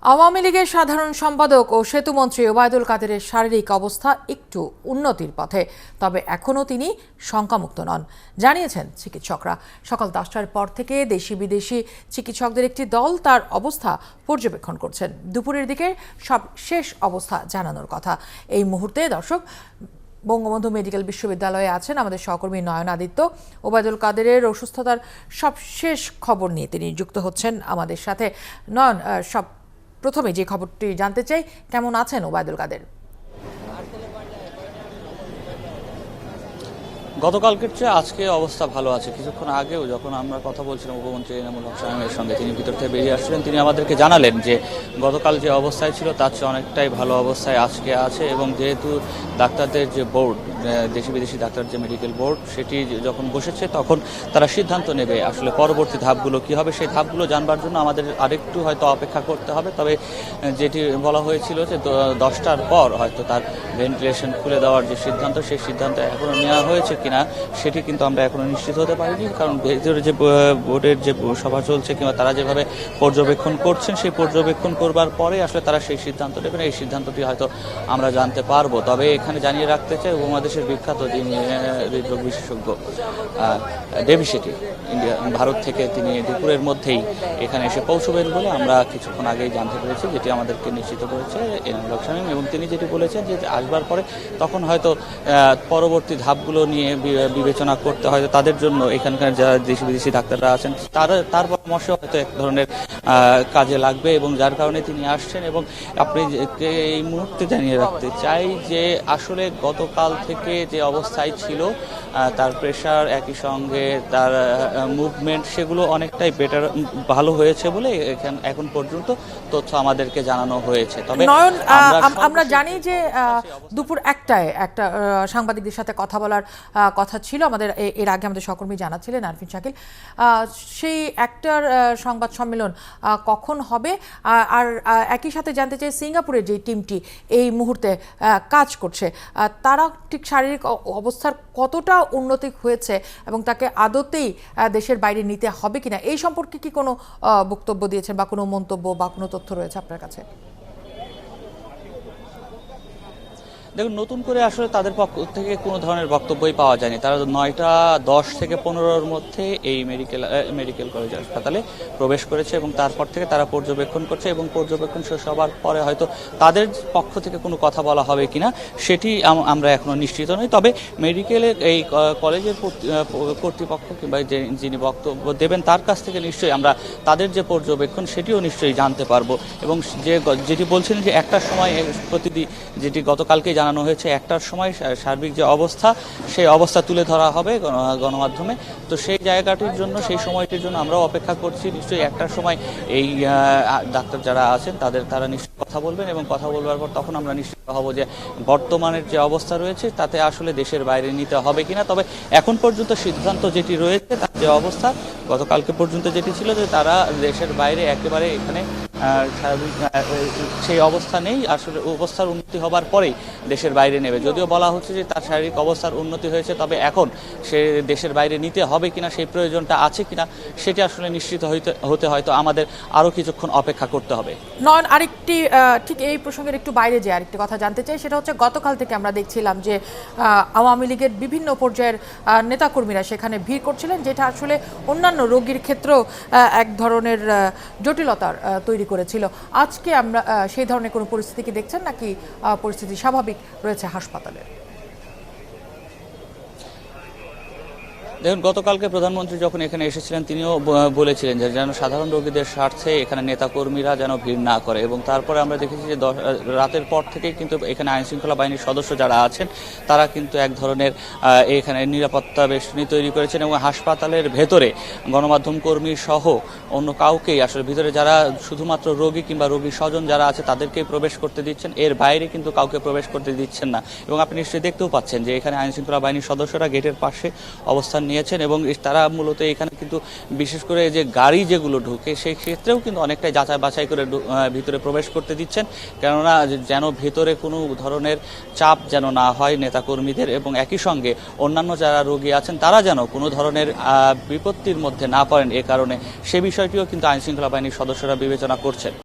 আওয়ামী লীগের সাধারণ সম্পাদক ও সেতুমন্ত্রী ওবায়দুল কাদেরের শারীরিক অবস্থা একটু উন্নতির পথে, তবে এখনও তিনি শঙ্কামুক্ত নন জানিয়েছেন চিকিৎসকরা। সকাল 10টার পর থেকে দেশি বিদেশি চিকিৎসকদের একটি দল তার অবস্থা পর্যবেক্ষণ করছেন। দুপুরের দিকে সব শেষ অবস্থা জানানোর কথা। এই মুহূর্তে দর্শক বঙ্গবন্ধু মেডিকেল বিশ্ববিদ্যালয়ে আছেন আমাদের সহকর্মী নয়ন আদিত্য। ওবায়দুল কাদেরের অসুস্থতার সব শেষ খবর নিয়ে তিনি যুক্ত হচ্ছেন আমাদের সাথে। নয়ন, প্রথমে যে খবরটি জানতে চাই, কেমন আছেন ওবায়দুল কাদের? গতকালকের চেয়ে আজকে অবস্থা ভালো আছে। কিছুক্ষণ আগেও যখন আমরা কথা বলছিলাম উপমন্ত্রী এনামুল হক সাহেবের সঙ্গে, তিনি ভিতর থেকে বেরিয়ে আসছিলেন, তিনি আমাদেরকে জানালেন যে গতকাল যে অবস্থায় ছিল তার চেয়ে অনেকটাই ভালো অবস্থায় আজকে আছে। এবং যেহেতু ডাক্তারদের যে বোর্ড, দেশি বিদেশি ডাক্তার যে মেডিকেল বোর্ড, সেটি যখন বসেছে তখন তারা সিদ্ধান্ত নেবে আসলে পরবর্তী ধাপগুলো কী হবে। সেই ধাপগুলো জানবার জন্য আমাদের আরেকটু হয়তো অপেক্ষা করতে হবে। তবে যেটি বলা হয়েছিল যে 10টার পর হয়তো তার ভেন্টিলেশন খুলে দেওয়ার যে সিদ্ধান্ত, সেই সিদ্ধান্ত এখনও নেওয়া হয়েছে কিনা সেটি কিন্তু আমরা এখনো নিশ্চিত হতে পারিনি। কারণ ভেতরে যে বোর্ডের যে সভা চলছে কিংবা তারা যেভাবে পর্যবেক্ষণ করছেন, সেই পর্যবেক্ষণ করবার পরে আসলে তারা সেই সিদ্ধান্ত নেবেন। এই সিদ্ধান্তটি হয়তো আমরা জানতে পারবো। তবে এখানে জানিয়ে রাখতে চাই, উপমহাদেশের বিখ্যাত যিনি হৃদরোগ বিশেষজ্ঞ দেবী শেঠি ভারত থেকে তিনি দুপুরের মধ্যেই এখানে এসে পৌঁছবেন বলে আমরা কিছুক্ষণ আগেই জানতে পেরেছি, যেটি আমাদেরকে নিশ্চিত করেছে এনামুল হক সাহেব। এবং তিনি যেটি বলেছেন যে আসবার পরে তখন হয়তো পরবর্তী ধাপগুলো নিয়ে বিবেচনা করতে হয় তাদের জন্য এখানকার যারা দেশি বিদেশি ডাক্তাররা আছেন তার পরামর্শ হয়তো এক ধরনের কাজে লাগবে, এবং যার কারণে তিনি আসছেন। এবং আপনি এই মুহূর্তে জানিয়ে রাখতে চাই যে আসলে গতকাল থেকে যে অবস্থায় ছিল তার প্রেশার, একই সঙ্গে তার মুভমেন্ট, সেগুলো অনেকটাই বেটার, ভালো হয়েছে বলে এখন পর্যন্ত তথ্য আমাদেরকে জানানো হয়েছে। তবে নয়ন, আমরা জানি যে দুপুর 1টায় একটা সাংবাদিকদের সাথে কথা বলার কথা ছিল আমাদের, এর আগে আমাদের সহকর্মী জানাচ্ছিলেন আরফিন শাকিল। সেই একটার সংবাদ সম্মেলন কখন হবে? আর একই সাথে জানতে চাই, সিঙ্গাপুরের যে টিমটি এই মুহূর্তে কাজ করছে, তারা ঠিক শারীরিক অবস্থার কতটা উন্নতি হয়েছে এবং তাকে আদতেই দেশের বাইরে নিতে হবে কিনা, এই সম্পর্কে কি কোনো বক্তব্য দিয়েছেন বা কোনো মন্তব্য বা কোনো তথ্য রয়েছে আপনার কাছে? দেখুন, নতুন করে আসলে তাদের পক্ষ থেকে কোনো ধরনের বক্তব্যই পাওয়া যায়নি। তারা 9:10 থেকে 15-র মধ্যে এই মেডিকেল কলেজ হাসপাতালে প্রবেশ করেছে এবং তারপর থেকে তারা পর্যবেক্ষণ করছে। এবং পর্যবেক্ষণ শেষ হবার পরে হয়তো তাদের পক্ষ থেকে কোনো কথা বলা হবে কিনা সেটি আমরা এখনো নিশ্চিত নই। তবে মেডিকেলের এই কলেজের কর্তৃপক্ষ কিংবা যিনি বক্তব্য দেবেন তার কাছ থেকে নিশ্চয়ই আমরা তাদের যে পর্যবেক্ষণ সেটিও নিশ্চয়ই জানতে পারবো। এবং যেটি বলছিলেন যে একটার সময় প্রতিদিন, যেটি গতকালকে জানানো হয়েছে, একটার সময় সার্বিক যে অবস্থা সেই অবস্থা তুলে ধরা হবে গণমাধ্যমে। তো সেই জায়গাটির জন্য, সেই সময়টির জন্য আমরাও অপেক্ষা করছি। নিশ্চয়ই একটার সময় এই ডাক্তার যারা আছেন তারা নিশ্চয়ই কথা বলবেন, এবং কথা বলবার পর তখন আমরা নিশ্চিত হব যে বর্তমানের যে অবস্থা রয়েছে তাতে আসলে দেশের বাইরে নিতে হবে কিনা। তবে এখন পর্যন্ত সিদ্ধান্ত যেটি রয়েছে, তার যে অবস্থা গতকালকে পর্যন্ত যেটি ছিল যে তারা দেশের বাইরে একেবারে এখানে সেই অবস্থা নেই। আসলে অবস্থার উন্নতি হবার পরেই দেশের বাইরে নেবে। যদিও বলা হচ্ছে যে তার শারীরিক অবস্থার উন্নতি হয়েছে, তবে এখন সে দেশের বাইরে নিতে হবে কিনা, সেই প্রয়োজনটা আছে কিনা, সেটি আসলে নিশ্চিত হতে হয়তো আমাদের আরও কিছুক্ষণ অপেক্ষা করতে হবে। নয়ন, আরেকটি ঠিক এই প্রসঙ্গের একটু বাইরে যে আরেকটি কথা জানতে চাই, সেটা হচ্ছে গতকাল থেকে আমরা দেখছিলাম যে আওয়ামী লীগের বিভিন্ন পর্যায়ের নেতাকর্মীরা সেখানে ভিড় করছিলেন, যেটা আসলে অন্যান্য রোগীর ক্ষেত্রেও এক ধরনের জটিলতার তৈরি করেছিল। আজকে আমরা সেই ধরনের কোনো পরিস্থিতি কি দেখছেন, নাকি পরিস্থিতি স্বাভাবিক রয়েছে হাসপাতালে? দেখুন, গতকালকে প্রধানমন্ত্রী যখন এখানে এসেছিলেন তিনিও বলেছিলেন যে যেন সাধারণ রোগীদের স্বার্থে এখানে নেতাকর্মীরা যেন ভিড় না করে। এবং তারপরে আমরা দেখেছি যে রাতের পর থেকেই কিন্তু এখানে আইনশৃঙ্খলা বাহিনীর সদস্য যারা আছেন তারা কিন্তু এক ধরনের এখানে নিরাপত্তা বেষ্টনী তৈরি করেছেন, এবং হাসপাতালের ভেতরে গণমাধ্যম কর্মী সহ অন্য কাউকেই আসলে ভিতরে যারা শুধুমাত্র রোগী কিংবা রোগীর স্বজন যারা আছে তাদেরকেই প্রবেশ করতে দিচ্ছেন, এর বাইরে কিন্তু কাউকে প্রবেশ করতে দিচ্ছেন না। এবং আপনি নিশ্চয়ই দেখতেও পাচ্ছেন যে এখানে আইনশৃঙ্খলা বাহিনীর সদস্যরা গেটের পাশে অবস্থান নিয়েছেন, এবং তারা মূলত এখানে কিন্তু বিশেষ করে যে গাড়ি যেগুলো ঢুকে সেই ক্ষেত্রেও কিন্তু অনেকটাই যাচাই বাছাই করে ভিতরে প্রবেশ করতে দিচ্ছেন, কেননা যেন ভেতরে কোনো ধরনের চাপ যেন না হয় নেতাকর্মীদের, এবং একই সঙ্গে অন্যান্য যারা রোগী আছেন তারা যেন কোনো ধরনের বিপত্তির মধ্যে না পড়েন। এ কারণে সে বিষয়টিও কিন্তু আইনশৃঙ্খলা বাহিনীর সদস্যরা বিবেচনা করছেন।